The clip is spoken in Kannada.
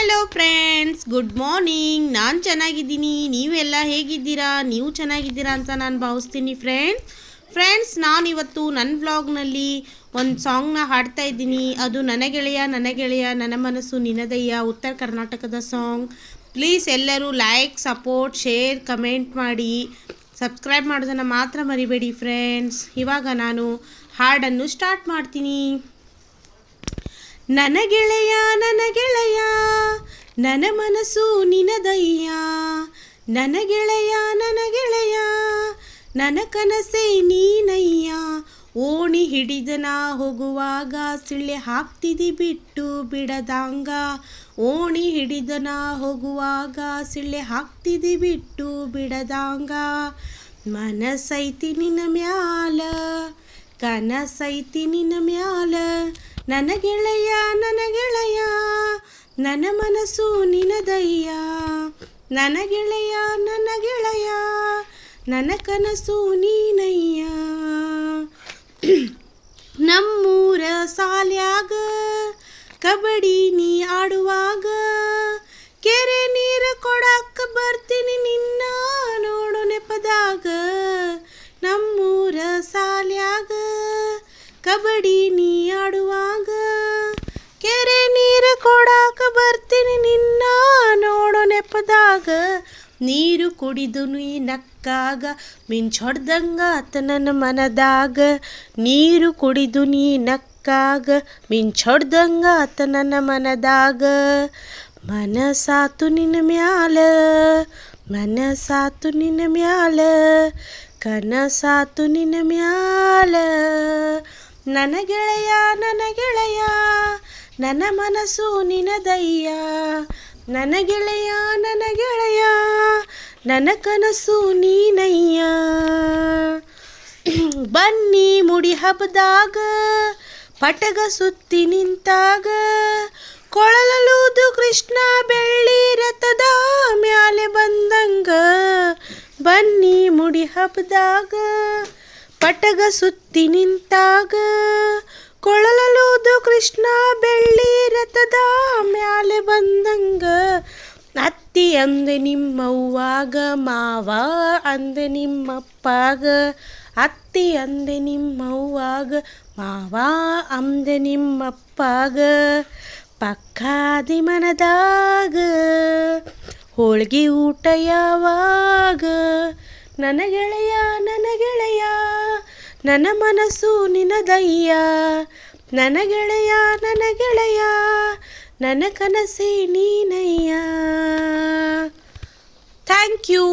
Hello friends, good morning. ನಾನು ಚೆನ್ನಾಗಿದ್ದೀನಿ. ನೀವೆಲ್ಲ ಹೇಗಿದ್ದೀರಾ? ನೀವು ಚೆನ್ನಾಗಿದ್ದೀರಾ ಅಂತ ನಾನು ಭಾವಿಸ್ತೀನಿ. ಫ್ರೆಂಡ್ಸ್ ನಾನಿವತ್ತು ನನ್ನ ವ್ಲಾಗ್ನಲ್ಲಿ ಒಂದು ಸಾಂಗ್ನ ಹಾಡ್ತಾ ಇದ್ದೀನಿ. ಅದು ನನ್ನ ಗೆಳೆಯ ನನ್ನ ಮನಸ್ಸು ನಿನ್ನದಯ್ಯ, ಉತ್ತರ ಕರ್ನಾಟಕದ ಸಾಂಗ್. ಪ್ಲೀಸ್ ಎಲ್ಲರೂ ಲೈಕ್, ಸಪೋರ್ಟ್, ಶೇರ್, ಕಮೆಂಟ್ ಮಾಡಿ. ಸಬ್ಸ್ಕ್ರೈಬ್ ಮಾಡೋದನ್ನು ಮಾತ್ರ ಮರಿಬೇಡಿ ಫ್ರೆಂಡ್ಸ್. ಇವಾಗ ನಾನು ಹಾಡನ್ನು ಸ್ಟಾರ್ಟ್ ಮಾಡ್ತೀನಿ. ನನ್ನ ಗೆಳೆಯ ನನ್ನ ಮನಸ್ಸು ನಿನದಯ್ಯ, ನನ್ನ ಗೆಳೆಯ ನನ್ನ ಕನಸೇ ನೀನಯ್ಯ. ಓಣಿ ಹಿಡಿದನ ಹೋಗುವಾಗ ಸಿಳ್ಳೆ ಹಾಕ್ತಿದಿ ಬಿಟ್ಟು ಬಿಡದಂಗ, ಓಣಿ ಹಿಡಿದನ ಹೋಗುವಾಗ ಸಿಳ್ಳೆ ಹಾಕ್ತಿದಿ ಬಿಟ್ಟು ಬಿಡದಂಗ. ಮನಸೈತಿ ನಿನ್ನ ಮ್ಯಾಲ, ಕನಸೈತಿ ನಿನ್ನ ಮ್ಯಾಲ, ನನ್ನ ಗೆಳೆಯ ನನ್ನ ಮನಸ್ಸು ನಿನದಯ್ಯ, ನನ್ನ ಗೆಳೆಯ ನನ್ನ ಕನಸು ನೀನಯ್ಯ. ನಮ್ಮೂರ ಸಾಲ್ಯಾಗ ಕಬಡ್ಡಿ ನೀ ಆಡುವಾಗ, ಕೆರೆ ನೀರು ಕೊಡಕ್ಕ ಬರ್ತೀನಿ ನಿನ್ನ ನೋಡು ನೆಪದಾಗ. ನಮ್ಮೂರ ಸಾಲ್ಯಾಗ ಕಬಡ್ಡಿ ನೀ ಆಡುವಾಗ, ಕೆರೆ ನೀರು ಕೊಡಾಕ ಬರ್ತೀನಿ ನಿನ್ನ ನೋಡೋ ನೆಪದಾಗ. ನೀರು ಕುಡಿದು ನೀ ನಕ್ಕಾಗ ಮಿಂಚೊಡ್ದಂಗಾತ ನನ್ನ ಮನದಾಗ, ನೀರು ಕುಡಿದು ನೀ ನಕ್ಕಾಗ ಮಿಂಚೊಡ್ದಂಗಾತ ನನ್ನ ಮನದಾಗ. ಮನಸಾತು ನಿನ್ನ ಮ್ಯಾಲ, ಮನಸಾತು ನಿನ್ನ ಮ್ಯಾಲ, ಕನಸಾತು ನಿನ್ನ ಮ್ಯಾಲ. ನನ್ನ ಗೆಳೆಯ ನನ್ನ ಮನಸ್ಸು ನಿನದಯ್ಯ, ನನ್ನ ಗೆಳೆಯ ನನ್ನ ಕನಸು ನೀನಯ್ಯ. ಬನ್ನಿ ಮುಡಿ ಹಬ್ಬದಾಗ ಪಟಗ ಸುತ್ತಿ ನಿಂತಾಗ, ಕೊಳಲೂದು ಕೃಷ್ಣ ಬೆಳ್ಳಿ ರಥದ ಮ್ಯಾಲೆ ಬಂದಂಗ. ಬನ್ನಿ ಮುಡಿ ಹಬ್ಬದಾಗ ಪಟಗ ಸುತ್ತಿ ನಿಂತಾಗ, ಕೊಳಲೂದು ಕೃಷ್ಣ ಬೆಳ್ಳಿ ರಥದ ಮ್ಯಾಲೆ ಬಂದಂಗ. ಅತ್ತಿ ಅಂದೆ ನಿಮ್ಮವ್ವಾಗ, ಮಾವ ಅಂದೆ ನಿಮ್ಮಪ್ಪಾಗ, ಅತ್ತಿ ಅಂದೆ ನಿಮ್ಮವ್ವಾಗ, ಮಾವ ಅಂದೆ ನಿಮ್ಮಪ್ಪಾಗ. ಪಕ್ಕಾದಿ ಮನದಾಗ ಹೋಳ್ಗಿ ಊಟ ಯಾವಾಗ, ನನ್ನ ಗೆಳೆಯ ನನ್ನ ಮನಸ್ಸು ನಿನದಯ್ಯ, ನನ್ನ ಗೆಳೆಯ ನನ್ನ ಕನಸೇ ನೀನಯ್ಯ. Thank you.